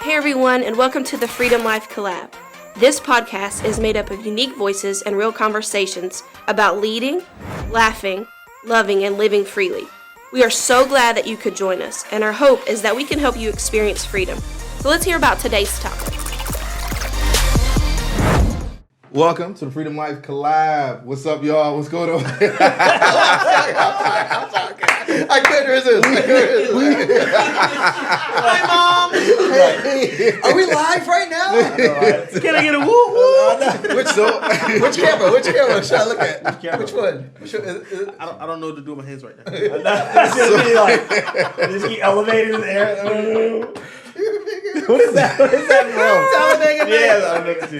Hey everyone, and welcome to the Freedom Life Collab. This podcast is made up of unique voices and real conversations about leading, laughing, loving, and living freely. We are so glad that you could join us, and our hope is that we can help you experience freedom. So let's hear about today's topic. Welcome to the Freedom Life Collab. What's up, y'all? What's going on? I'm sorry. I couldn't resist. Hi, Mom. Hey, are we live right now? Can I get a woo woo? Which camera? Which camera should I look at? Which one? I don't know what to do with my hands right now. It's just be like, just keep elevating in the air. What is that? What is that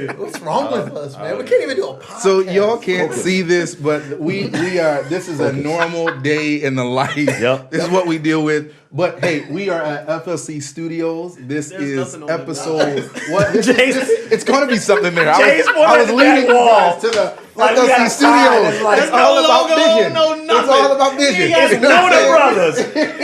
from? What's wrong with us, man? We can't even do a podcast. So y'all can't see this, but we are. This is a normal day in the life. Yep. This is what we deal with. But hey, we are at FLC Studios. This is episode. What? It's going to be something there. I was leading you guys to the FLC Studios. It's all about vision. It's all about vision. It's Warner Brothers.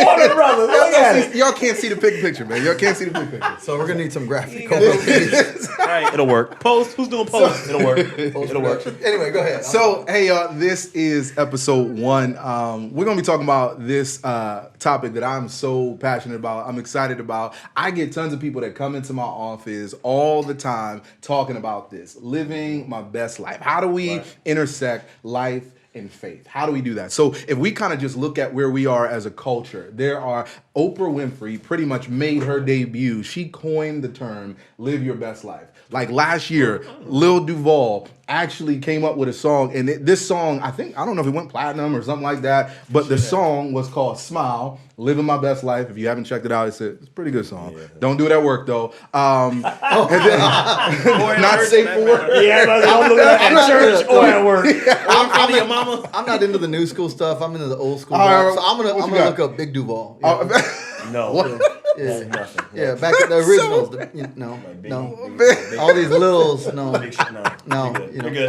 Warner Brothers. Look at it. Y'all can't see the big picture, man. Y'all can't see the big picture. So we're gonna need some graphic. Right. It'll work. Post. Who's doing post? It'll work. It'll work. Anyway, go ahead. So, hey, y'all, this is episode 1. We're going to be talking about this topic that I'm so passionate about. I'm excited about. I get tons of people that come into my office all the time talking about this, living my best life. How do we intersect life and faith? How do we do that? So if we kind of just look at where we are as a culture, Oprah Winfrey pretty much made her debut. She coined the term, live your best life. Like last year, Lil Duval actually came up with a song, and this song, I don't know if it went platinum or something like that, but the song was called Smile, Living My Best Life. If you haven't checked it out, it's a pretty good song. Yeah. Don't do it at work, though. And then, not safe for work. Yeah, don't do it at church or at work. I'm not into the new school stuff. I'm into the old school stuff. So I'm gonna look up Big Duval. No. What? Yeah. Nothing. Yeah, back in the originals. No. All these littles. No.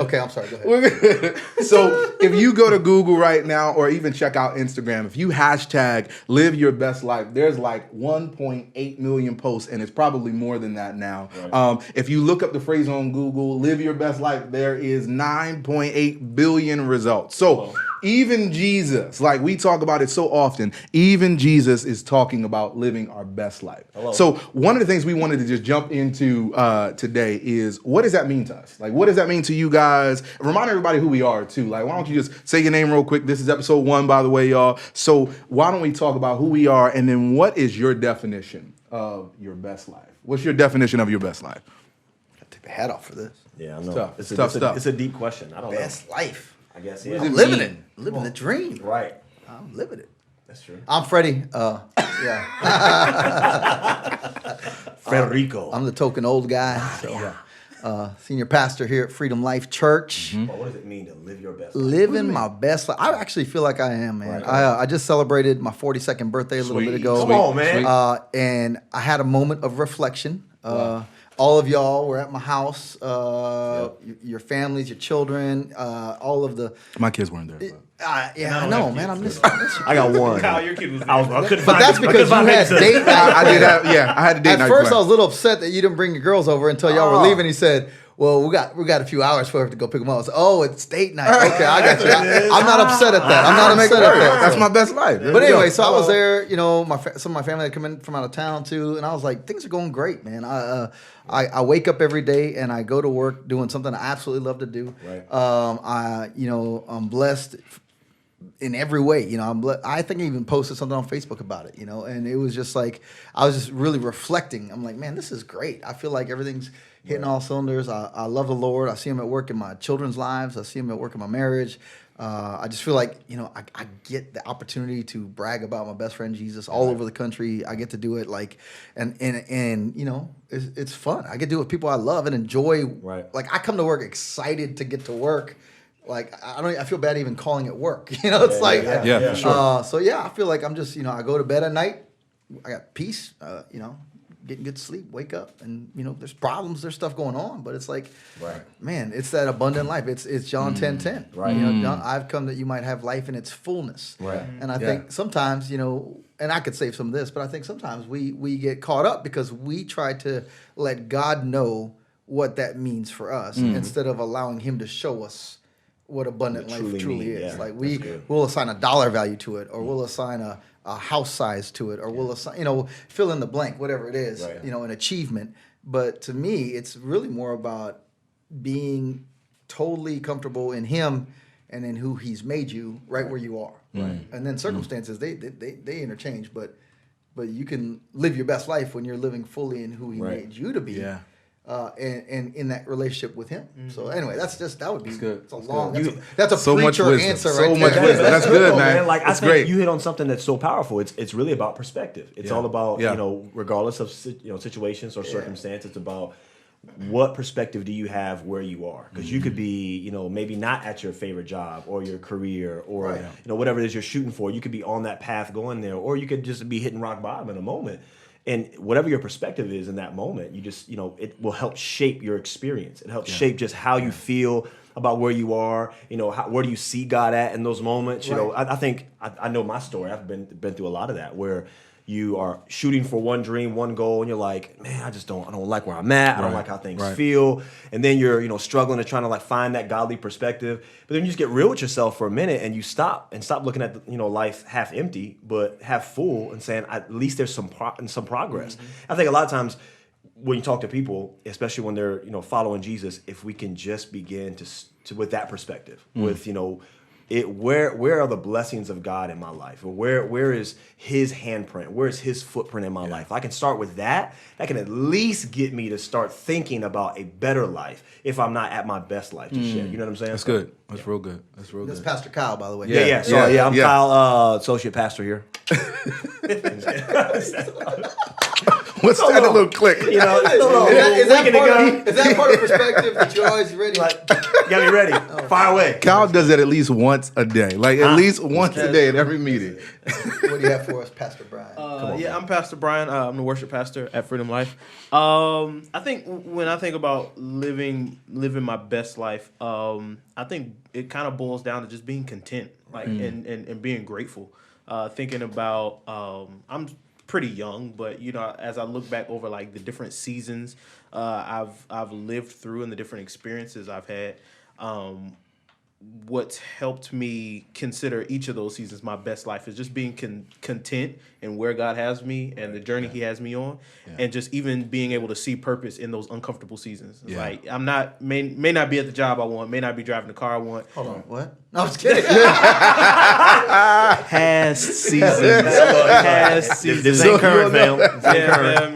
Okay, I'm sorry. Go ahead. So if you go to Google right now, or even check out Instagram, if you hashtag live your best life, there's like 1.8 million posts, and it's probably more than that now. Right. If you look up the phrase on Google, live your best life, there is 9.8 billion results. So even Jesus, like we talk about it so often, even Jesus is talking about living our best life. Hello. So one of the things we wanted to just jump into today is, what does that mean to us? Like, what does that mean to you guys? Remind everybody who we are too. Like, why don't you just say your name real quick? This is episode 1, by the way, y'all. So why don't we talk about who we are, and then what is your definition of your best life? What's your definition of your best life? I take the hat off for this. Yeah, I know. Tough. It's tough stuff. It's a deep question. I don't know. Best life. I guess, yeah. I'm living it. Living the dream. Right. I'm living it. That's true. I'm Freddie. Federico. I'm the token old guy. Senior pastor here at Freedom Life Church. Mm-hmm. Well, what does it mean to live your best life? Living my best life. I actually feel like I am, man. Right. I just celebrated my 42nd birthday a little bit ago. Come on, man. And I had a moment of reflection. All of y'all were at my house. Your families, your children, all of the. My kids weren't there. I know, man. I'm just. I got one. Kyle, your kid was there. I couldn't But find that's it. because you had date night. I did have, I had a date night. At first, plan. I was a little upset that you didn't bring your girls over until y'all were leaving. He said, "Well, we got a few hours for her to go pick them up." I was, it's date night. Okay, I got you. I'm not upset at that. I'm not upset at that. That's my best life. But anyway, so I was there. You know, some of my family had come in from out of town too, and I was like, things are going great, man. I wake up every day and I go to work doing something I absolutely love to do. Right. I'm blessed in every way. You know, I think I even posted something on Facebook about it, you know, and it was just like, I was just really reflecting. I'm like, man, this is great. I feel like everything's hitting all cylinders. I love the Lord. I see him at work in my children's lives. I see him at work in my marriage. I just feel like, you know, I get the opportunity to brag about my best friend Jesus all over the country. I get to do it like, and you know, it's fun. I get to do it with people I love and enjoy. Right. Like, I come to work excited to get to work. Like, I feel bad even calling it work. You know, it's for sure. So yeah, I feel like I'm just, you know, I go to bed at night. I got peace. You know, getting good sleep, wake up, and you know, there's problems, there's stuff going on, but it's like, man, it's that abundant life. It's John 10:10. Right. You know, I've come that you might have life in its fullness. Right. And I think sometimes, you know, and I could save some of this, but I think sometimes we get caught up because we try to let God know what that means for us instead of allowing Him to show us what abundant life truly is. Yeah, like we'll assign a dollar value to it, or we'll assign a house size to it, or we'll assign, fill in the blank, whatever it is, an achievement. But to me, it's really more about being totally comfortable in Him and in who He's made you, right where you are. Right. And then circumstances they interchange, but you can live your best life when you're living fully in who He made you to be. Yeah. And in that relationship with Him. So anyway, that would be good. It's a long. That's a so preacher much answer. So much wisdom. That's good, man. Like that's I think great. You hit on something that's so powerful. It's really about perspective. It's all about regardless of situations or circumstances. It's about what perspective do you have where you are? Because you could be maybe not at your favorite job or your career or whatever it is you're shooting for. You could be on that path going there, or you could just be hitting rock bottom in a moment. And whatever your perspective is in that moment, you just, it will help shape your experience. It helps shape just how you feel about where you are. Where do you see God at in those moments? I think I know my story. I've been through a lot of that where you are shooting for one dream, one goal, and you're like, man, I don't like where I'm at. I don't like how things feel. And then you're, struggling to trying to find that godly perspective. But then you just get real with yourself for a minute and you stop looking at, life half empty, but half full and saying, at least there's some progress. Mm-hmm. I think a lot of times when you talk to people, especially when they're, following Jesus, if we can just begin to with that perspective, with, where are the blessings of God in my life? Or where is His handprint? Where is His footprint in my life? I can start with that. That can at least get me to start thinking about a better life if I'm not at my best life just yet. You know what I'm saying? That's good. That's real good. That's real good. That's Pastor Kyle, by the way. Yeah. Sorry, I'm Kyle, associate pastor here. What's that a little click? Is that part of perspective that you're always ready? Got me ready. Fire away. Kyle does that at least once a day. At least once a day at every meeting. What do you have for us, Pastor Brian? I'm Pastor Brian. I'm the worship pastor at Freedom Life. I think when I think about living my best life, I think it kind of boils down to just being content, and being grateful. Thinking about I'm pretty young, but as I look back over the different seasons I've lived through and the different experiences I've had, what's helped me consider each of those seasons my best life is just being content in where God has me and the journey He has me on, and just even being able to see purpose in those uncomfortable seasons. Like I'm not may not be at the job I want, may not be driving the car I want. Hold on, what? No, I'm just kidding. Past seasons. This ain't current, fam.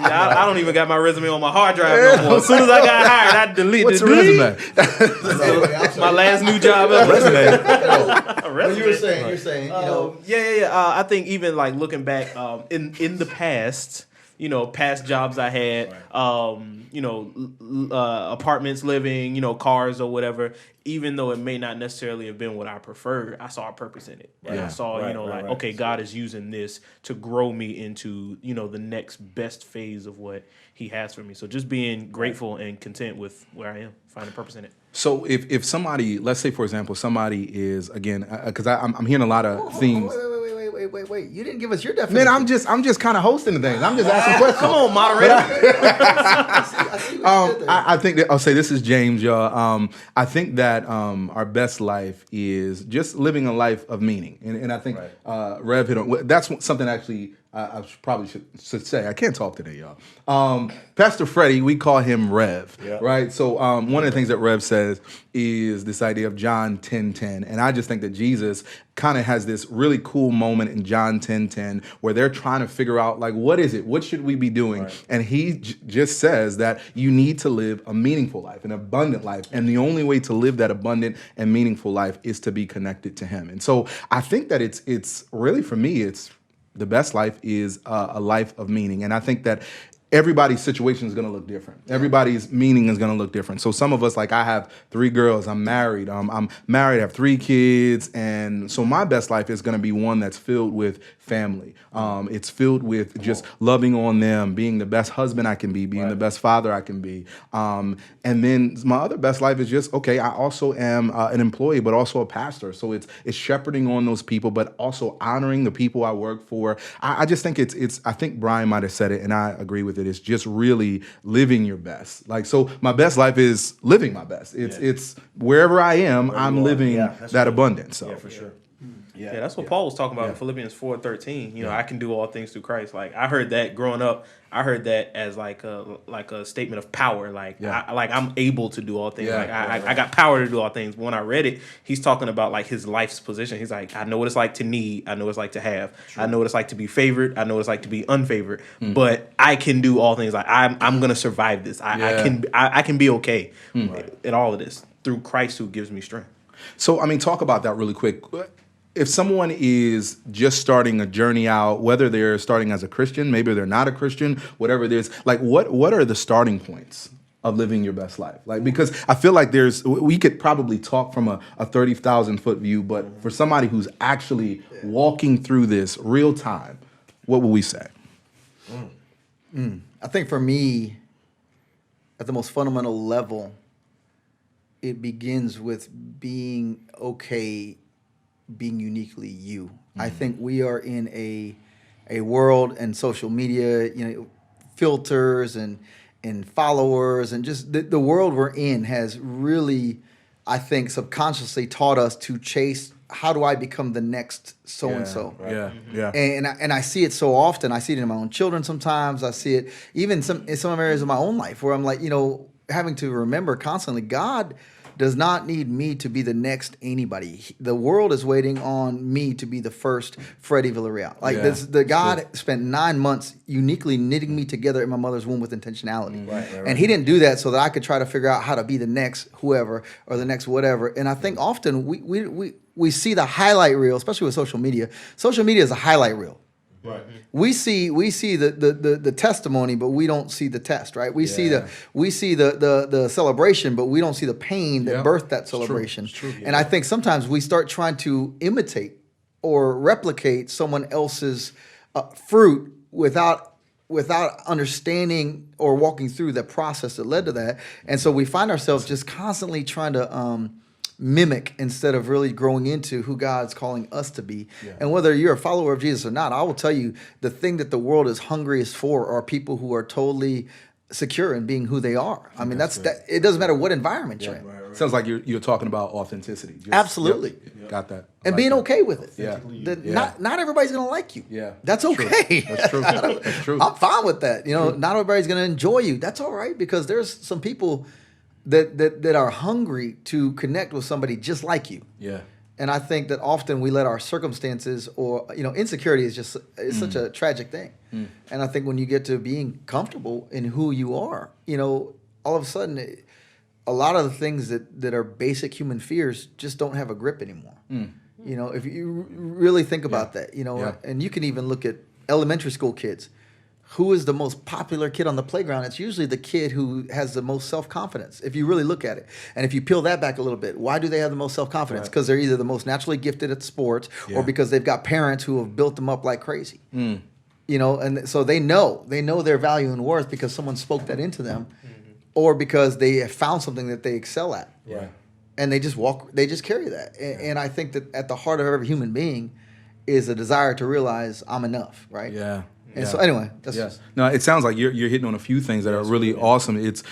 I don't even got my resume on my hard drive no more. As soon as I got hired, I deleted What's the resume? My last new job ever. What you were saying, I think even looking back in the past, past jobs I had, apartments living, cars or whatever, even though it may not necessarily have been what I preferred, I saw a purpose in it. And I saw, okay, God is using this to grow me into, the next best phase of what He has for me. So just being grateful and content with where I am, finding purpose in it. So if somebody, let's say, for example, somebody is, again, because I'm hearing a lot of themes. Wait. You didn't give us your definition. Man, I'm just kind of hosting the things. I'm just asking questions. Come on, moderator. I think that I'll say this is James, y'all. I think that our best life is just living a life of meaning, and I think Rev hit on. That's something actually I probably should say. I can't talk today, y'all. Pastor Freddie, we call him Rev, right? So one of the things that Rev says is this idea of John 10:10, and I just think that Jesus kind of has this really cool moment in John 10:10 where they're trying to figure out what is it? What should we be doing? Right. And he just says that you need to live a meaningful life, an abundant life, and the only way to live that abundant and meaningful life is to be connected to Him. And so I think that it's really, for me, it's the best life is a life of meaning. And I think that everybody's situation is going to look different. Everybody's meaning is going to look different. So some of us, like I have 3 girls, I'm married, I have 3 kids. And so my best life is going to be one that's filled with family. It's filled with just loving on them, being the best husband I can be, being the best father I can be. And then my other best life is just, okay, I also am an employee, but also a pastor. So it's shepherding on those people, but also honoring the people I work for. I just think I think Brian might have said it, and I agree with it. It's just really living your best. Like, so my best life is living my best. It's wherever I am, I'm living that abundance. So. Yeah, for sure. Yeah, that's what Paul was talking about in Philippians 4:13. You know, I can do all things through Christ. Like, I heard that growing up. I heard that as like a statement of power. Like, I'm able to do all things. I got power to do all things. But when I read it, he's talking about like his life's position. He's like, I know what it's like to need. I know what it's like to have. True. I know what it's like to be favored. I know what it's like to be unfavored. But I can do all things. Like, I'm gonna survive this. I can be okay in all of this through Christ who gives me strength. So, I mean, talk about that really quick. If someone is just starting a journey out, whether they're starting as a Christian, maybe they're not a Christian, whatever it is, like what are the starting points of living your best life? Like, because I feel like we could probably talk from a 30,000-foot view, but for somebody who's actually walking through this real time, what would we say? I think for me, at the most fundamental level, it begins with being okay being uniquely you. I think we are in a world and social media, filters and followers, and just the world we're in has really, I think, subconsciously taught us to chase, how do I become the next so and so? And I see it so often. I see it in my own children sometimes. I see it even in some areas of my own life where I'm like, having to remember constantly, God does not need me to be the next anybody. The world is waiting on me to be the first Freddie Villarreal. Like God spent 9 months uniquely knitting me together in my mother's womb with intentionality. And he didn't do that so that I could try to figure out how to be the next whoever or the next whatever. And I think often we see the highlight reel, especially with social media. Social media is a highlight reel. Right. We see the testimony, but we don't see the test, right? We see the celebration, but we don't see the pain that birthed that celebration. It's true. And I think sometimes we start trying to imitate or replicate someone else's fruit without understanding or walking through the process that led to that. And so we find ourselves just constantly trying to mimic instead of really growing into who God's calling us to be. And whether you're a follower of Jesus or not, I will tell you, the thing that the world is hungriest for are people who are totally secure in being who they are. I mean, that's that. It doesn't matter what environment you're in. Right. Sounds like you're talking about authenticity. Absolutely. Got that. And being okay with it. Not everybody's going to like you. That's okay. That's true. That's true. I'm fine with that. Not everybody's going to enjoy you. That's all right, because there's some people that are hungry to connect with somebody just like you. And I think that often we let our circumstances or insecurity is such a tragic thing. And I think when you get to being comfortable in who you are, all of a sudden a lot of the things that are basic human fears just don't have a grip anymore. If you really think about that, and you can even look at elementary school kids. Who is the most popular kid on the playground? It's usually the kid who has the most self-confidence, if you really look at it. And if you peel that back a little bit, why do they have the most self-confidence? Because they're either the most naturally gifted at sports or because they've got parents who have built them up like crazy. And so they know their value and worth because someone spoke that into them, or because they have found something that they excel at. And they just carry that. And I think that at the heart of every human being is a desire to realize I'm enough, right? And so anyway, that's just... No, it sounds like you're hitting on a few things that are really awesome. It's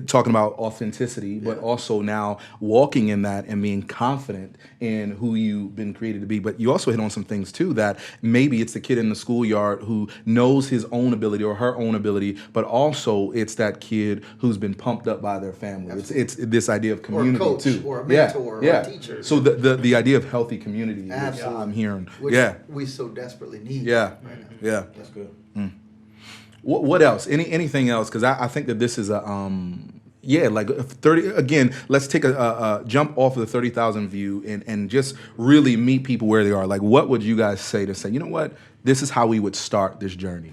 talking about authenticity, but also now walking in that and being confident in who you've been created to be. But you also hit on some things too, that maybe it's the kid in the schoolyard who knows his own ability or her own ability, but also it's that kid who's been pumped up by their family. It's this idea of community, or a coach, too, or a mentor, or a teacher. So the idea of healthy community, I'm hearing, which we so desperately need. Right now. That's good. What else? Anything else? Because I think that this is a like 30. Again, let's take a jump off of the 30,000 view and just really meet people where they are. Like, what would you guys say to say, you know what? This is how we would start this journey.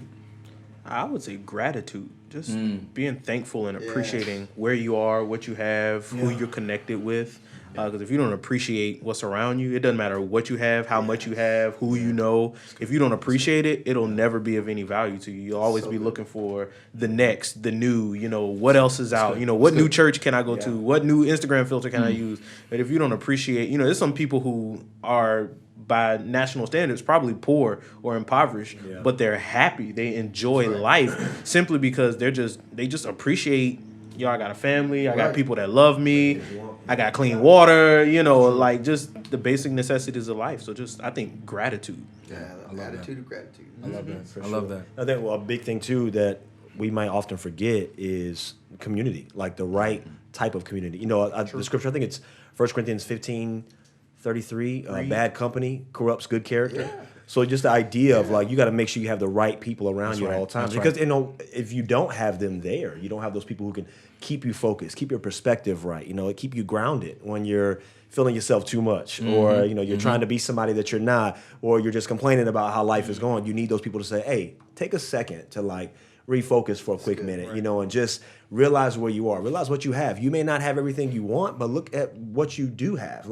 I would say gratitude. Just being thankful and appreciating where you are, what you have, who you're connected with. Because if you don't appreciate what's around you, it doesn't matter what you have, how much you have, who you know. If you don't appreciate it, it'll never be of any value to you. You'll always be looking for the next, the new, what else is out? What new church can I go to? What new Instagram filter can I use? But if you don't appreciate, there's some people who are, by national standards, probably poor or impoverished, but they're happy. They enjoy life simply because they just appreciate, I got a family, I got people that love me, I got clean water, like just the basic necessities of life. So I think gratitude. Yeah, attitude of gratitude. I love that. I love that. I think a big thing too that we might often forget is community, like the right type of community. The scripture, I think it's 1 Corinthians 15:33, bad company corrupts good character. Yeah. So just the idea of you got to make sure you have the right people around you at all times. Because if you don't have them there, you don't have those people who can keep you focused, keep your perspective right, keep you grounded when you're feeling yourself too much, or you're trying to be somebody that you're not, or you're just complaining about how life is going. You need those people to say, hey, take a second to refocus for a quick minute, and just realize where you are, realize what you have. You may not have everything you want, but look at what you do have.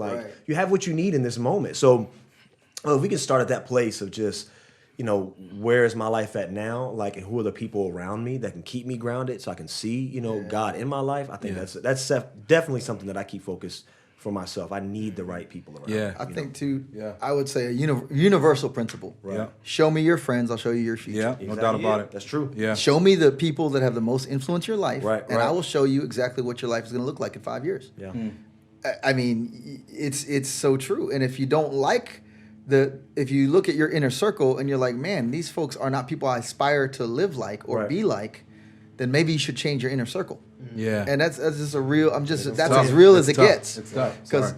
You have what you need in this moment. So if we can start at that place of just, where is my life at now? And who are the people around me that can keep me grounded so I can see, God in my life? I think that's definitely something that I keep focused for myself. I need the right people around. Yeah, I think too. Yeah, I would say a universal principle. Right. Yeah. Show me your friends, I'll show you your future. Yeah, Exactly. no doubt about it. That's true. Yeah. Show me the people that have the most influence in your life, Right, and I will show you exactly what your life is going to look like in 5 years. Yeah. I mean, it's so true. And if you don't like if you look at your inner circle and you're like, man, these folks are not people I aspire to live like or be like, then maybe you should change your inner circle. Yeah. And that's just a real. That's tough. as real as It's it tough. gets. It's tough. Because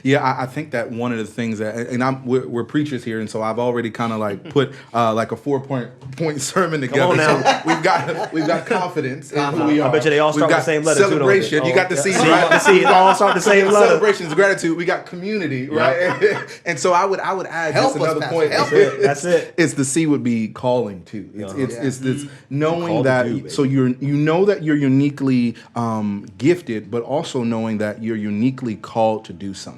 I think that one of the things that, and we're preachers here, and so I've already kind of put a 4-point sermon together. Come on now. So we've got confidence in who we are. I bet you they all start with the same letter. Celebration. Too, you got the C, see, right? The C. It all start the same letter. Celebrations, gratitude. We got community, right? And so I would add Help just another us, point. Pastor. That's it. It's the C would be calling too. It's this knowing Called that. to do, So you know that you're uniquely gifted, but also knowing that you're uniquely called to do something.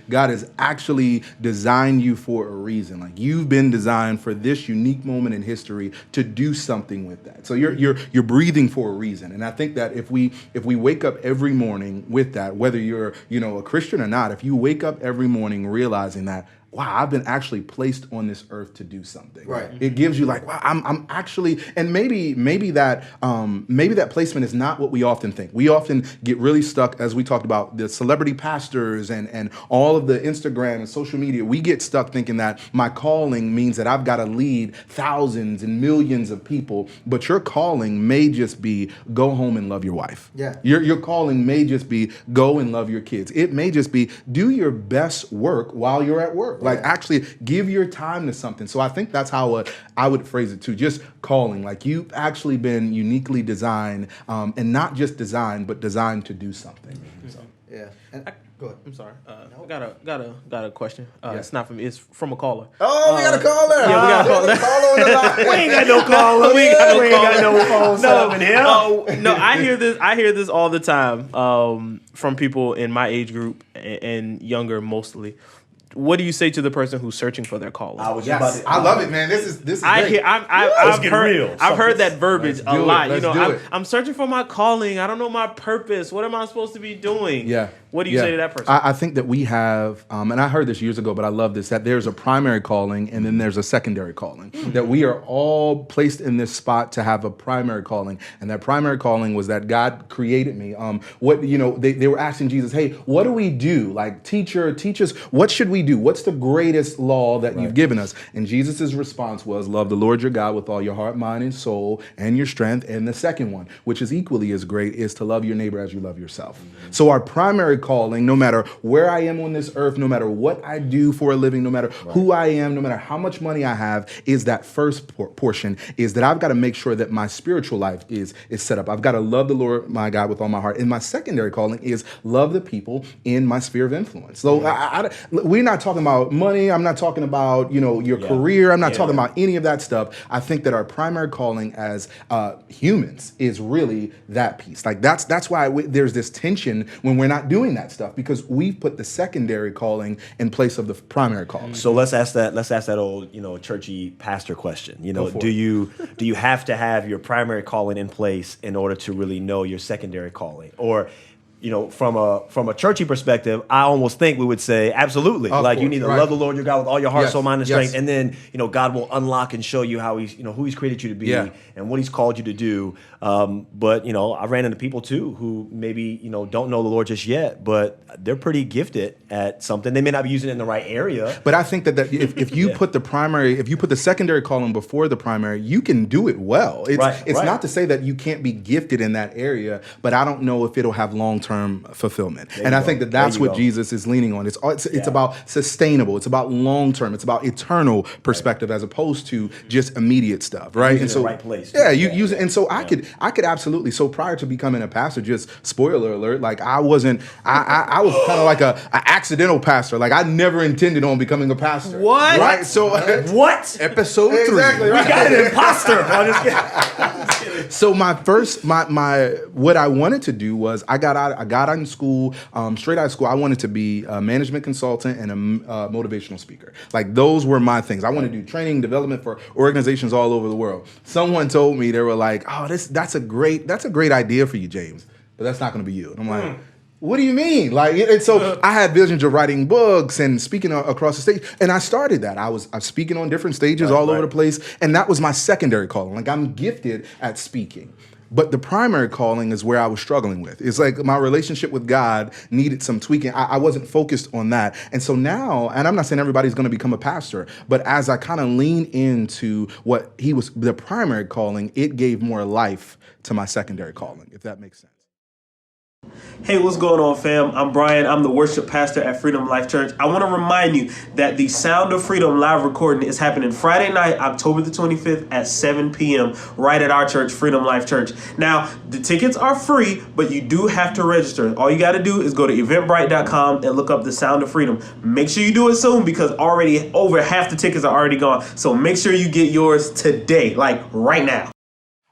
God has actually designed you for a reason. You've been designed for this unique moment in history to do something with that. So you're breathing for a reason. And I think that if we wake up every morning with that, whether you're a Christian or not, if you wake up every morning realizing that, wow, I've been actually placed on this earth to do something. Right. It gives you wow, I'm actually, and maybe that placement is not what we often think. We often get really stuck, as we talked about, the celebrity pastors and all of the Instagram and social media. We get stuck thinking that my calling means that I've got to lead thousands and millions of people, but your calling may just be go home and love your wife. Yeah. Your calling may just be go and love your kids. It may just be do your best work while you're at work. Actually give your time to something. So I think that's how I would phrase it too. Just calling. You've actually been uniquely designed, and not just designed, but designed to do something. So. Yeah. Go ahead. I'm sorry. Got a question. It's not from me. It's from a caller. Oh, we got a caller. Yeah, we got a caller. Caller on the line. We ain't got no call. We ain't got no phone set up in here. No, I hear this all the time from people in my age group and younger mostly. What do you say to the person who's searching for their calling? I love it, man. This is great. I've heard that verbiage a lot. Let's do it. I'm searching for my calling. I don't know my purpose. What am I supposed to be doing? Yeah. What do you say to that person? I think that we have, and I heard this years ago, but I love this, that there's a primary calling and then there's a secondary calling. That we are all placed in this spot to have a primary calling. And that primary calling was that God created me. They were asking Jesus, hey, what do we do? Teacher, teach us, what should we do? What's the greatest law that you've given us? And Jesus' response was, love the Lord your God with all your heart, mind, and soul, and your strength. And the second one, which is equally as great, is to love your neighbor as you love yourself. So our primary calling, no matter where I am on this earth, no matter what I do for a living, no matter who I am, no matter how much money I have, is that first portion, is that I've got to make sure that my spiritual life is set up. I've got to love the Lord my God with all my heart. And my secondary calling is love the people in my sphere of influence. So we're not talking about money. I'm not talking about, your career. I'm not talking about any of that stuff. I think that our primary calling as humans is really that piece. Like that's why there's this tension when we're not doing that stuff, because we've put the secondary calling in place of the primary calling. So let's ask that old, churchy pastor question. Do you have to have your primary calling in place in order to really know your secondary calling? Or from a churchy perspective, I almost think we would say absolutely. You need to love the Lord your God with all your heart, soul, mind, and strength, and then God will unlock and show you how He's who He's created you to be and what He's called you to do. But I ran into people too who maybe don't know the Lord just yet, but they're pretty gifted at something. They may not be using it in the right area. But I think that if you put the secondary calling before the primary, you can do it well. It's not to say that you can't be gifted in that area, but I don't know if it'll have long-term fulfillment. And I think that's what Jesus is leaning on. It's about sustainable. It's about long-term. It's about eternal perspective as opposed to just immediate stuff, right? And so the right place. Yeah, you use it. And so I could absolutely. So prior to becoming a pastor, just spoiler alert, like I was kind of like a accidental pastor. Like I never intended on becoming a pastor. What? Right? So what? Episode 3. Exactly. Right. We got an imposter. I'm just kidding. So my what I wanted to do was I got out in school, straight out of school. I wanted to be a management consultant and a motivational speaker. Like those were my things. I wanted to do training, development for organizations all over the world. Someone told me, they were like, "Oh, that's a great idea for you, James, but that's not going to be you." And I'm like, "What do you mean?" Like, and so I had visions of writing books and speaking across the stage, and I started that. I was speaking on different stages all over the place, and that was my secondary calling. Like I'm gifted at speaking. But the primary calling is where I was struggling with. It's like my relationship with God needed some tweaking. I wasn't focused on that. And so now, and I'm not saying everybody's going to become a pastor, but as I kind of lean into what he was, the primary calling, it gave more life to my secondary calling, if that makes sense. Hey, what's going on, fam? I'm Brian. I'm the worship pastor at Freedom Life Church. I want to remind you that the Sound of Freedom live recording is happening Friday night, October the 25th at 7 p.m. right at our church, Freedom Life Church. Now, the tickets are free, but you do have to register. All you got to do is go to eventbrite.com and look up the Sound of Freedom. Make sure you do it soon because already over half the tickets are already gone. So make sure you get yours today, like right now.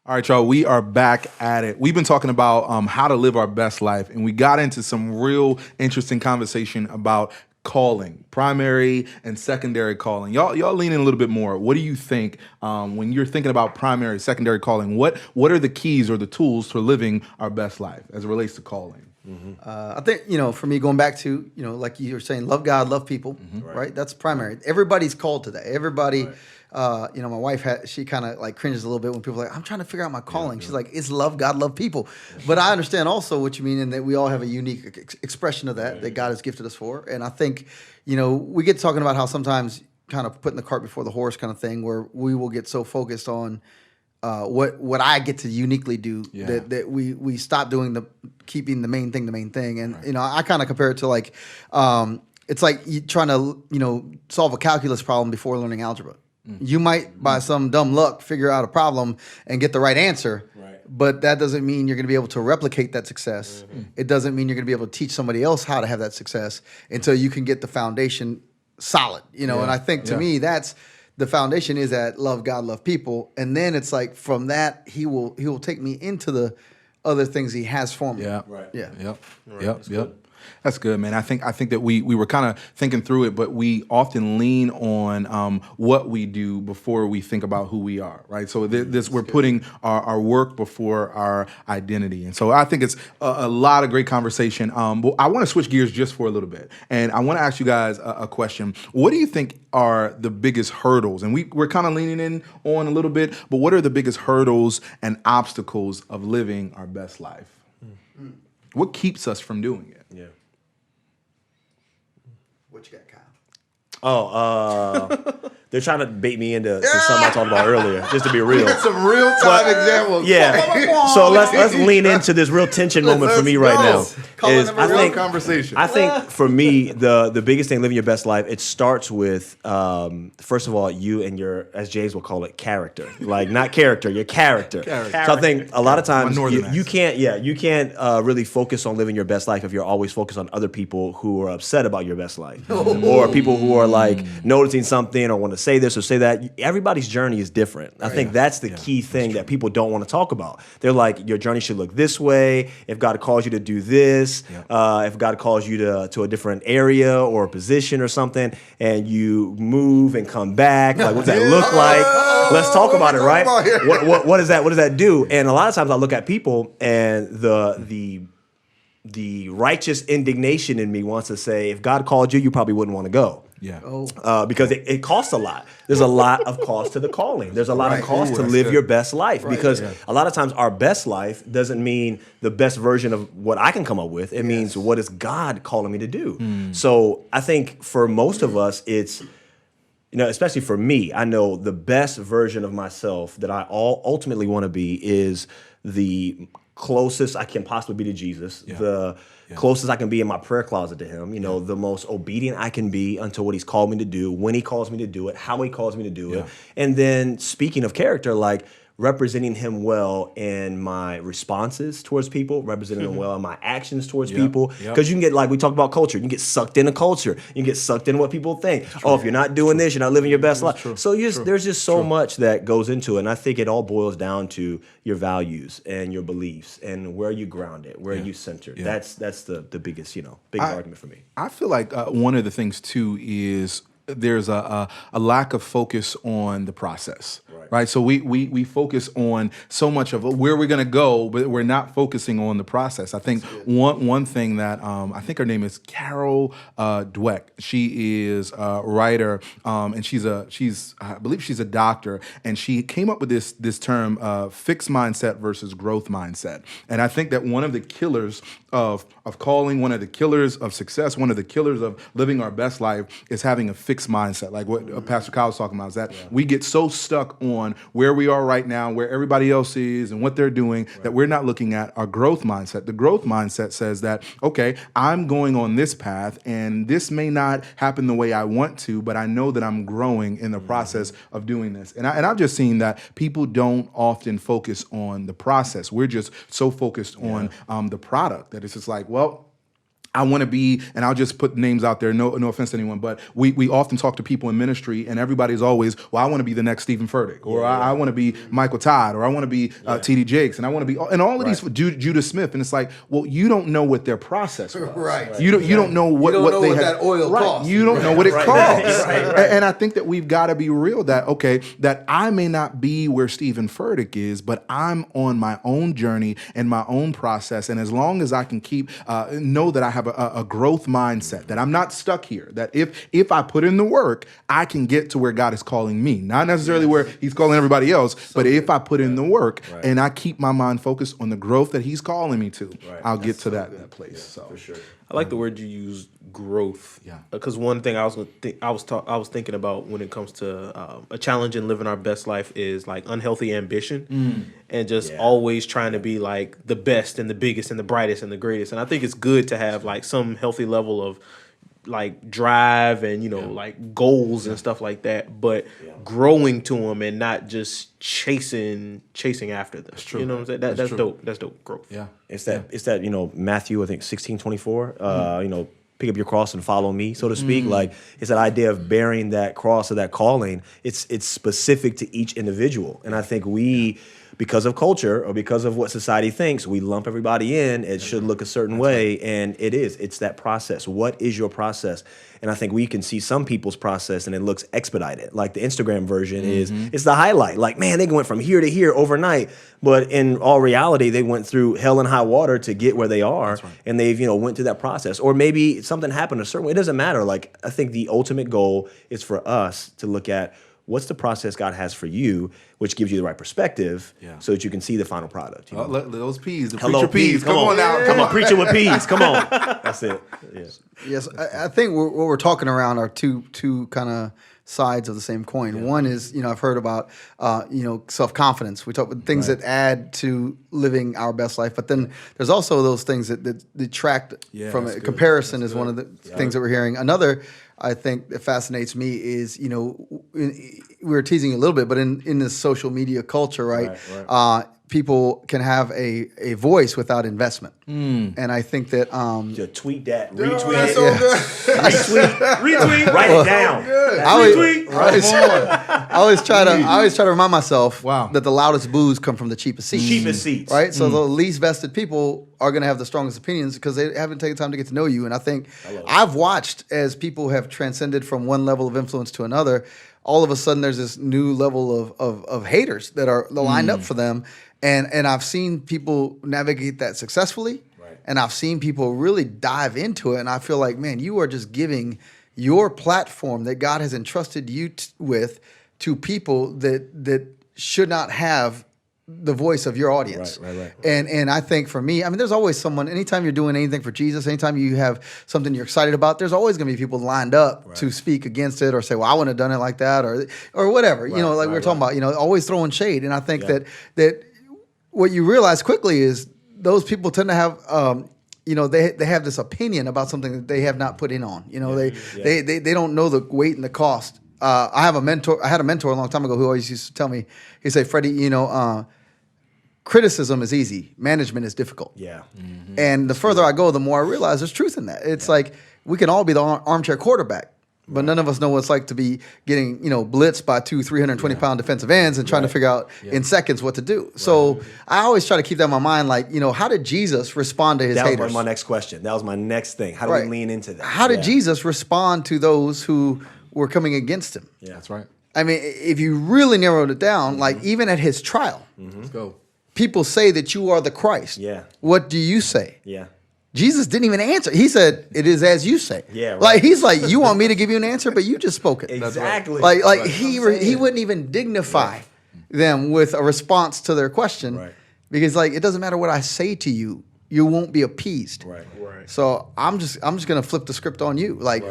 All right, y'all, we are back at it. We've been talking about how to live our best life, and we got into some real interesting conversation about calling, primary and secondary calling. Y'all lean in a little bit more. What do you think when you're thinking about primary, secondary calling? What are the keys or the tools to living our best life as it relates to calling? Mm-hmm. I think, for me, going back to, like you were saying, love God, love people, right? That's primary. Everybody's called to that. Everybody, my wife, she kind of like cringes a little bit when people are like, I'm trying to figure out my calling. She's like, it's love God, love people. But I understand also what you mean, and that we all have a unique expression of that God has gifted us for. And I think, we get talking about how sometimes kind of putting the cart before the horse kind of thing, where we will get so focused on what I get to uniquely do that we stop doing keeping the main thing. And I kind of compare it to like it's like you trying to solve a calculus problem before learning algebra. You might by some dumb luck figure out a problem and get the right answer, but that doesn't mean you're going to be able to replicate that success. It doesn't mean you're going to be able to teach somebody else how to have that success until you can get the foundation solid. And I think to me that's the foundation is that love God, love people, and then it's like from that he will take me into the other things he has for me. Yeah. Right. Yeah. Yep. That's good, man. I think that we were kind of thinking through it, but we often lean on what we do before we think about who we are, right? So we're putting our work before our identity, and so I think it's a lot of great conversation. But I want to switch gears just for a little bit, and I want to ask you guys a question. What do you think are the biggest hurdles? And we're kind of leaning in on a little bit, but what are the biggest hurdles and obstacles of living our best life? What keeps us from doing it? Yeah. What you got, Kyle? They're trying to bait me into something I talked about earlier, just to be real. Some real time examples. Yeah. So let's lean into this real tension moment for me right now. Conversation. I think for me, the biggest thing living your best life, it starts with first of all, you and your, as James will call it, character. Like not character, your character. So I think a lot of times you can't really focus on living your best life if you're always focused on other people who are upset about your best life, or people who are like noticing something or want to say this or say that. Everybody's journey is different. I think that's the key thing that people don't want to talk about. They're like, your journey should look this way. If God calls you to do this, if God calls you to a different area or a position or something, and you move and come back, like what's that look like? Let's talk about it, right? What does that do? And a lot of times I look at people, and the righteous indignation in me wants to say, if God called you, you probably wouldn't want to go. Because it costs a lot. There's a lot of cost to the calling. There's a lot of cost to live your best life. Because a lot of times our best life doesn't mean the best version of what I can come up with. It means what is God calling me to do. So I think for most of us, it's, especially for me, I know the best version of myself that I ultimately want to be is the closest I can possibly be to Jesus, the closest I can be in my prayer closet to him, the most obedient I can be unto what he's called me to do, when he calls me to do it, how he calls me to do it. And then speaking of character, like representing him well in my responses towards people, representing him well in my actions towards people. Because you can get, like we talked about culture, you can get sucked into culture. You can get sucked into what people think. Oh, if you're not doing this, you're not living your best life. So there's just so much that goes into it. And I think it all boils down to your values and your beliefs and where you grounded, where you centered. That's the biggest, big argument for me. I feel like one of the things too is there's a lack of focus on the process, right? So we focus on so much of where we're going to go, but we're not focusing on the process. I think one thing that I think her name is Carol Dweck. She is a writer, and she's I believe she's a doctor, and she came up with this term, fixed mindset versus growth mindset. And I think that one of the killers of calling, one of the killers of success, one of the killers of living our best life is having a fixed mindset. Like what Pastor Kyle was talking about, is that we get so stuck on where we are right now, where everybody else is and what they're doing, that we're not looking at our growth mindset. The growth mindset says that, okay, I'm going on this path and this may not happen the way I want to, but I know that I'm growing in the process of doing this. And I've just seen that people don't often focus on the process. We're just so focused on the product that it's just like, well, I want to be, and I'll just put names out there, no offense to anyone, but we often talk to people in ministry, and everybody's always, well, I want to be the next Stephen Furtick, or I want to be Michael Todd, or I want to be T.D. Jakes, and I want to be, and all of these, Judah Smith, and it's like, well, you don't know what their process was. You don't know what they had. That oil costs. You don't know what it costs. And I think that we've got to be real that, okay, that I may not be where Stephen Furtick is, but I'm on my own journey and my own process, and as long as I can keep, know that I have a growth mindset, that I'm not stuck here, that if I put in the work, I can get to where God is calling me, not necessarily where he's calling everybody else, but if I put in the work and I keep my mind focused on the growth that he's calling me to, I'll get to that place. So for sure. I like the word you use, growth. Because one thing I was thinking about when it comes to a challenge in living our best life is like unhealthy ambition and just always trying to be like the best and the biggest and the brightest and the greatest. And I think it's good to have like some healthy level of like drive and like goals and stuff like that, but growing to them and not just chasing after them. That's true. You know what I'm saying? That's dope. That's dope growth. It's that Matthew, I think 16:24, pick up your cross and follow me, so to speak. Like it's that idea of bearing that cross or that calling. It's specific to each individual. And I think we, because of culture or because of what society thinks, we lump everybody in. It should look a certain way, and it is. It's that process. What is your process? And I think we can see some people's process, and it looks expedited. Like the Instagram version it's the highlight. Like, man, they went from here to here overnight. But in all reality, they went through hell and high water to get where they are, and they've went through that process. Or maybe something happened a certain way. It doesn't matter. Like I think the ultimate goal is for us to look at what's the process God has for you, which gives you the right perspective so that you can see the final product. Those peas, the Hello, preacher peas. Come on now. Come on, preaching with peas. Come on. That's it. Yes, I think what we're talking around are two kind of sides of the same coin. One is, I've heard about, self-confidence. We talk about things that add to living our best life, but then there's also those things that detract from it. Comparison is one of the things that we're hearing. Another, I think, that fascinates me is, we were teasing a little bit, but in this social media culture, right. People can have a voice without investment. And I think that... tweet that, retweet That's it. so good. Retweet. Write it down. I always try to remind myself Wow. that the loudest boos come from the cheapest seats. Cheapest seats. Right? So the least vested people are going to have the strongest opinions because they haven't taken time to get to know you. And I think I've watched as people have transcended from one level of influence to another, all of a sudden there's this new level of haters that are lined up for them. And I've seen people navigate that successfully. Right. And I've seen people really dive into it. And I feel like, man, you are just giving your platform that God has entrusted you with to people that should not have the voice of your audience. Right. And I think for me, there's always someone, anytime you're doing anything for Jesus, anytime you have something you're excited about, there's always going to be people lined up to speak against it or say, well, I wouldn't have done it like that or whatever, we were talking about, always throwing shade. And I think that what you realize quickly is those people tend to have, they have this opinion about something that they have not put in on. They don't know the weight and the cost. I had a mentor a long time ago who always used to tell me, he'd say, Freddie, criticism is easy. Management is difficult. Yeah. Mm-hmm. And the further I go, the more I realize there's truth in that. It's like we can all be the armchair quarterback. But none of us know what it's like to be getting, blitzed by 320-pound defensive ends and trying to figure out in seconds what to do. So I always try to keep that in my mind, like, how did Jesus respond to his haters? That was my next question. That was my next thing. How do we lean into that? How did Jesus respond to those who were coming against him? Yeah, that's right. If you really narrowed it down, like even at his trial, Let's go. people say that you are the Christ. Yeah. What do you say? Yeah. Jesus didn't even answer. He said, "It is as you say." Yeah, right. Like he's like, "You want me to give you an answer, but you just spoke it." Exactly. Like he wouldn't even dignify them with a response to their question, because like it doesn't matter what I say to you, you won't be appeased. Right. So I'm just gonna flip the script on you, like,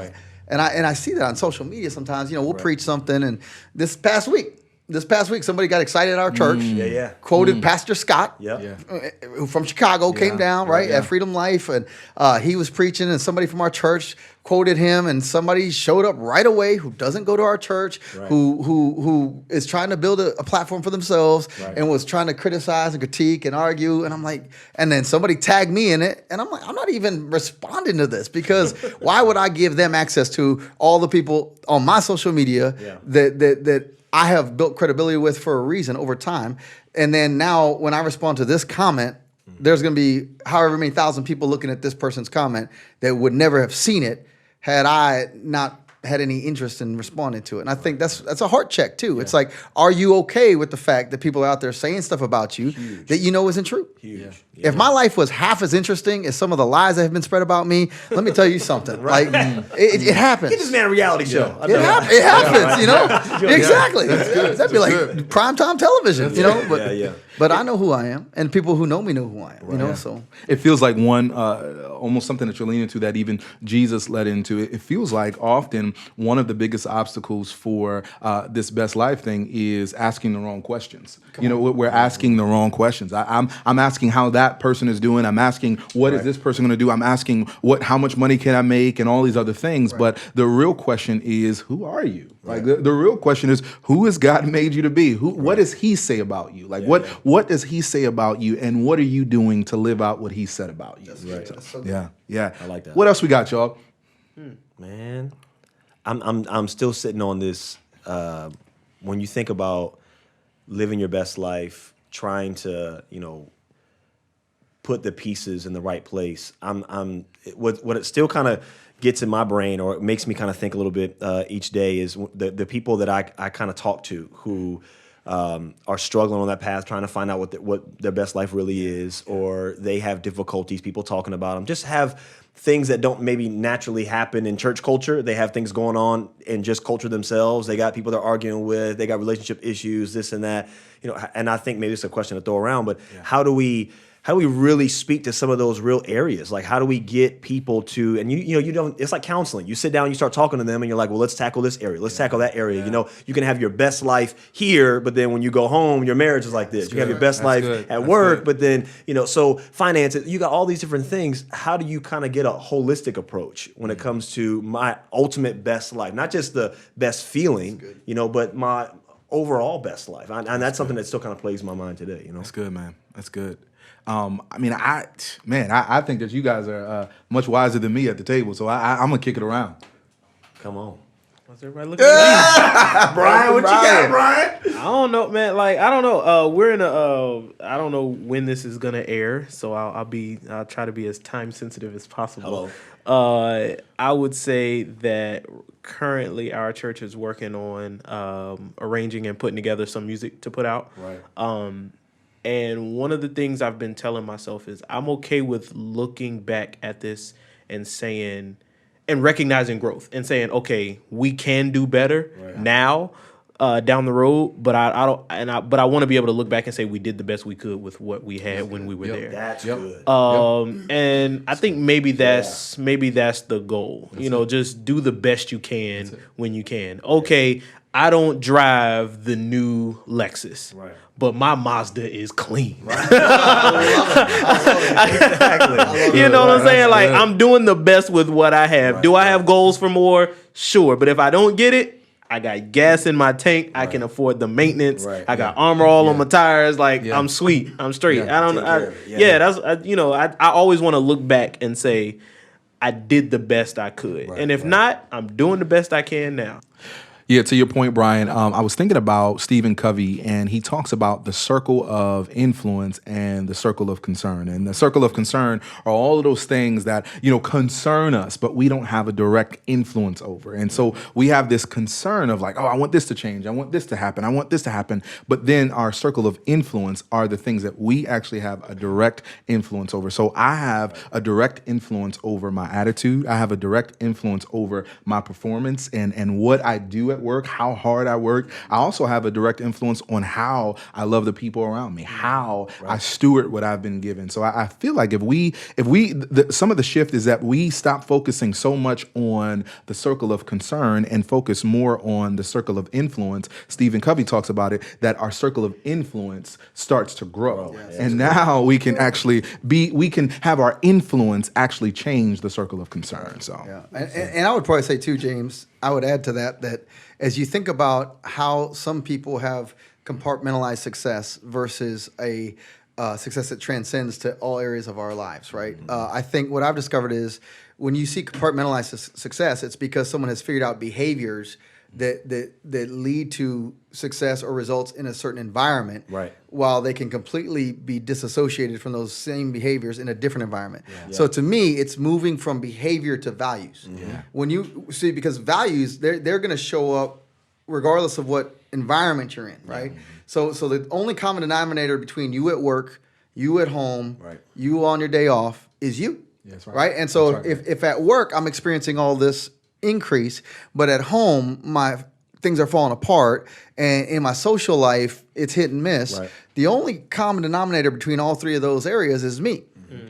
and I see that on social media sometimes. We'll preach something, and this past week, somebody got excited at our church. Quoted Pastor Scott, who from Chicago came down, at Freedom Life, and he was preaching, and somebody from our church quoted him, and somebody showed up right away who doesn't go to our church, who is trying to build a platform for themselves, and was trying to criticize and critique and argue, and I'm like, and then somebody tagged me in it, and I'm like, I'm not even responding to this, because why would I give them access to all the people on my social media that I have built credibility with for a reason over time. And then now when I respond to this comment, there's going to be however many thousand people looking at this person's comment that would never have seen it had I not had any interest in responding to it. And I think that's a heart check too. Yeah. It's like, are you okay with the fact that people are out there saying stuff about you that isn't true? Huge. If my life was half as interesting as some of the lies that have been spread about me, let me tell you something. Like it happens. Get this man a reality show. It happens, Exactly. That'd be like primetime television, But I know who I am, and people who know me know who I am, so. It feels like almost something that you're leaning to that even Jesus led into. It feels like often one of the biggest obstacles for this best life thing is asking the wrong questions. We're asking the wrong questions. I'm asking how that person is doing. I'm asking what is this person going to do. I'm asking how much money can I make and all these other things. But the real question is, who are you? Like the real question is, who has God made you to be? What does He say about you? Like what does He say about you, and what are you doing to live out what He said about you? So, yeah. I like that. What else we got, y'all? Man, I'm still sitting on this. When you think about living your best life, trying to put the pieces in the right place. What it still kind of gets in my brain, or it makes me kind of think a little bit each day, is the people that I kind of talk to who are struggling on that path, trying to find out what their best life really is, or they have difficulties, people talking about them, just have things that don't maybe naturally happen in church culture. They have things going on in just culture themselves. They got people they're arguing with. They got relationship issues, this and that. And I think maybe it's a question to throw around, but how do we really speak to some of those real areas? Like, how do we get people to, and you don't, it's like counseling. You sit down, you start talking to them, and you're like, well, let's tackle this area. Let's tackle that area. You know, you can have your best life here, but then when you go home, your marriage is like this. You have your best life at work, but then, so finances, you got all these different things. How do you kind of get a holistic approach when it comes to my ultimate best life? Not just the best feeling, but my overall best life. And that's something that still kind of plays my mind today, That's good, man. That's good. I think that you guys are much wiser than me at the table, so I'm gonna kick it around. Come on. What's everybody looking at? Brian, what you got, Brian? I don't know, man. Like, I don't know. We're in I don't know when this is gonna air, so I'll try to be as time sensitive as possible. Hello. I would say that currently our church is working on arranging and putting together some music to put out. Right. And one of the things I've been telling myself is I'm okay with looking back at this and saying, and recognizing growth and saying, okay, we can do better now down the road. But I want to be able to look back and say we did the best we could with what we had when we were there. That's good. And I think maybe that's the goal. Just do the best you can when you can. Okay, I don't drive the new Lexus. Right. But my Mazda is clean. Right. Exactly. You know what I'm saying? Like, I'm doing the best with what I have. Right. Do I have goals for more? Sure. But if I don't get it, I got gas in my tank. I can afford the maintenance. Right. I got Armor All on my tires. Like, I'm sweet. I'm straight. I always want to look back and say, I did the best I could. And if not, I'm doing the best I can now. Yeah, to your point, Brian, I was thinking about Stephen Covey, and he talks about the circle of influence and the circle of concern. And the circle of concern are all of those things that, concern us, but we don't have a direct influence over. And so we have this concern of like, oh, I want this to change. I want this to happen. I want this to happen. But then our circle of influence are the things that we actually have a direct influence over. So I have a direct influence over my attitude. I have a direct influence over my performance and what I do at work, how hard I work. I also have a direct influence on how I love the people around me, how I steward what I've been given. So I feel like some of the shift is that we stop focusing so much on the circle of concern and focus more on the circle of influence. Stephen Covey talks about it, that our circle of influence starts to grow. And now we can actually we can have our influence actually change the circle of concern. So, and I would probably say too, James, I would add to that as you think about how some people have compartmentalized success versus a success that transcends to all areas of our lives, right? I think what I've discovered is when you see compartmentalized success, it's because someone has figured out behaviors that lead to success or results in a certain environment, while they can completely be disassociated from those same behaviors in a different environment. So to me, it's moving from behavior to values. When you see, because values, they're going to show up regardless of what environment you're in, right? So the only common denominator between you at work, you at home, you on your day off is you, right? And so if at work I'm experiencing all this increase, but at home my things are falling apart, and in my social life it's hit and miss. The only common denominator between all three of those areas is me,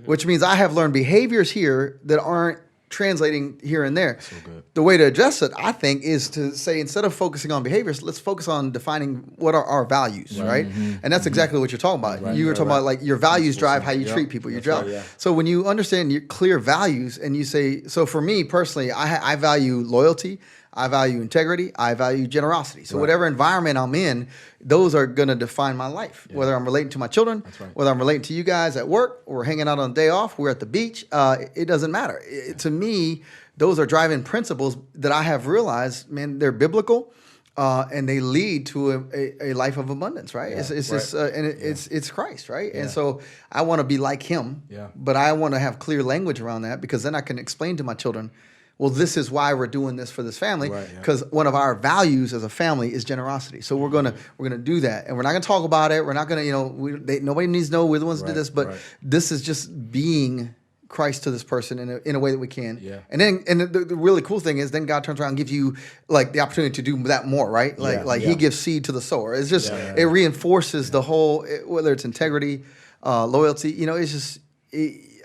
which means I have learned behaviors here that aren't translating here and there. So good. The way to address it, I think, is to say, instead of focusing on behaviors, let's focus on defining what are our values, right? And that's exactly what you're talking about. You were talking about like your values drive how you treat people, your job. So when you understand your clear values and you say, so for me personally, I value loyalty, I value integrity, I value generosity. So whatever environment I'm in, those are going to define my life. Whether I'm relating to my children, whether I'm relating to you guys at work, or hanging out on a day off, we're at the beach, it doesn't matter. To me, those are driving principles that I have realized, man, they're biblical. And they lead to a life of abundance, right? It's just, and it's Christ, right? And so I want to be like Him, but I want to have clear language around that, because then I can explain to my children, well, this is why we're doing this for this family, because one of our values as a family is generosity. So we're gonna do that, and we're not gonna talk about it. We're not gonna, nobody needs to know we're the ones that do this, but this is just being Christ to this person in a way that we can. And then the really cool thing is then God turns around and gives you like the opportunity to do that more, right? Like He gives seed to the sower. It's just it reinforces the whole, whether it's integrity, loyalty. It's just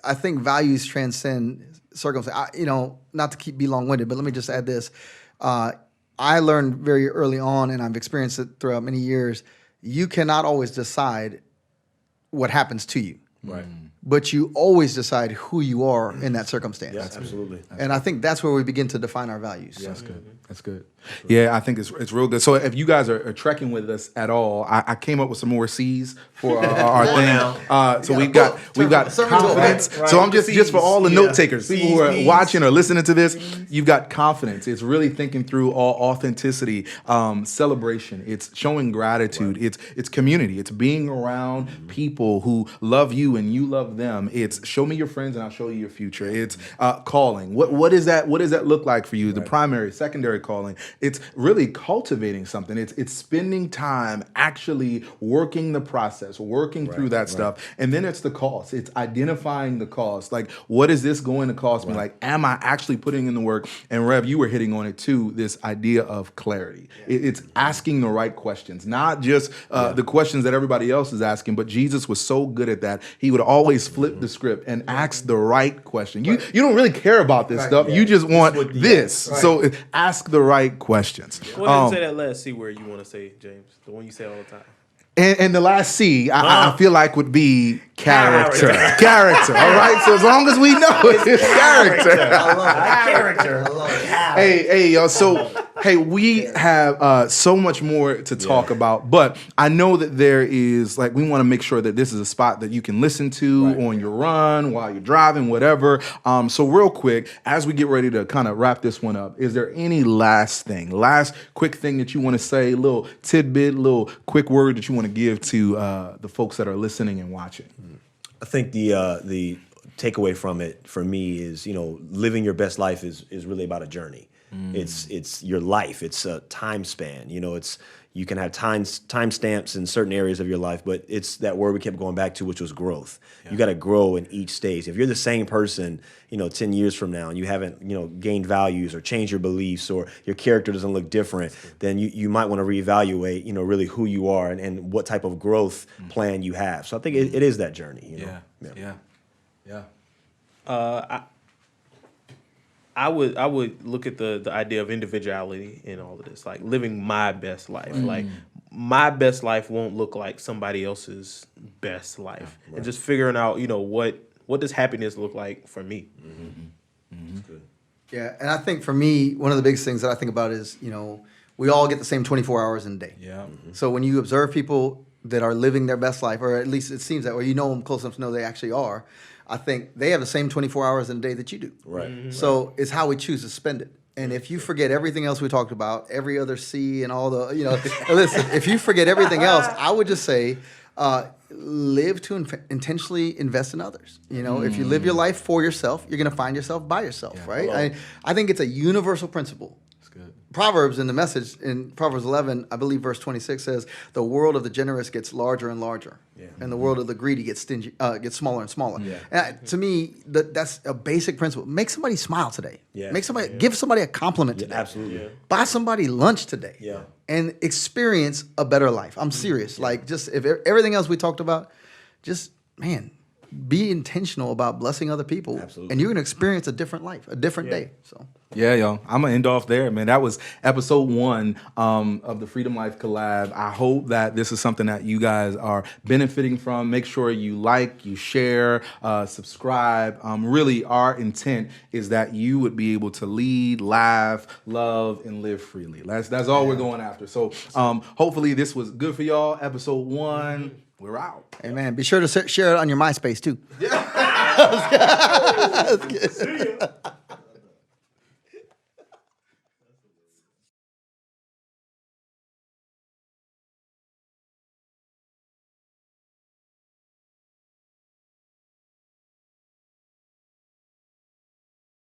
I think values transcend circumstance. Not to be long-winded, but let me just add this. I learned very early on, and I've experienced it throughout many years. You cannot always decide what happens to you. Right. But you always decide who you are in that circumstance. Yeah, absolutely. And I think that's where we begin to define our values. Yeah, that's good. That's good. Yeah, I think it's real good. So if you guys are trekking with us at all, I came up with some more C's for our thing. So we've got confidence. Right. So I'm just for all the note takers, people who are C's. watching or listening to this, you've got confidence. It's really thinking through all authenticity, celebration. It's showing gratitude. Right. It's community. It's being around people who love you and you love them. It's show me your friends and I'll show you your future. It's calling. What is that? What does that look like for you? The primary, secondary calling. It's really cultivating something. It's spending time actually working the process, working through that stuff. And then it's the cost. It's identifying the cost. Like, what is this going to cost me? Like, am I actually putting in the work? And Rev, you were hitting on it too, this idea of clarity. It's asking the right questions, not just the questions that everybody else is asking, but Jesus was so good at that. He would always flip the script and ask the right question. You don't really care about this stuff. You just want this. So ask the right questions. What did you say that last C word you want to say, James? The one you say all the time. And the last C, I feel like would be character. Character. All right. So as long as we know it's character. I love it. Character. I love it. Hey, yo. So, we have so much more to talk about, but I know that there is, like, we want to make sure that this is a spot that you can listen to on your run, while you're driving, whatever. So real quick, as we get ready to kind of wrap this one up, is there any last quick thing that you want to say, little tidbit, little quick word that you want to give to the folks that are listening and watching? I think the takeaway from it for me is, living your best life is really about a journey. It's your life. It's a time span. You can have time stamps in certain areas of your life, but it's that word we kept going back to, which was growth. Yeah. You got to grow in each stage. If you're the same person, 10 years from now, and you haven't, gained values or changed your beliefs, or your character doesn't look different, then you might want to reevaluate, really who you are and what type of growth plan you have. So I think it is that journey. Yeah. I would look at the idea of individuality in all of this, like living my best life. Like, my best life won't look like somebody else's best life, and just figuring out, what does happiness look like for me. Good. Yeah, and I think for me, one of the biggest things that I think about is, we all get the same 24 hours in a day. Yeah. So when you observe people that are living their best life, or at least it seems that, or them close enough to know they actually are, I think they have the same 24 hours in a day that you do. Right. So it's how we choose to spend it. And if you forget everything else we talked about, every other C and all the, listen, if you forget everything else, I would just say, live to intentionally invest in others. If you live your life for yourself, you're going to find yourself by yourself, right? I think it's a universal principle. Proverbs in the message, in Proverbs 11, I believe verse 26 says, the world of the generous gets larger and larger, and the world of the greedy gets gets smaller and smaller. Yeah. And to me, that's a basic principle. Make somebody smile today. Yeah. Give somebody a compliment today. Absolutely. Yeah. Buy somebody lunch today. Yeah. And experience a better life. I'm serious. Like, just if everything else we talked about, just, be intentional about blessing other people. Absolutely. And you're going to experience a different life, a different day. So. Yeah, yo, I'm going to end off there, man. That was episode 1 of the Freedom Life Collab. I hope that this is something that you guys are benefiting from. Make sure you like, you share, subscribe. Really, our intent is that you would be able to lead, laugh, love, and live freely. That's all we're going after. So hopefully this was good for y'all. Episode 1. We're out. Hey, man, be sure to share it on your MySpace, too. Yeah. That's good.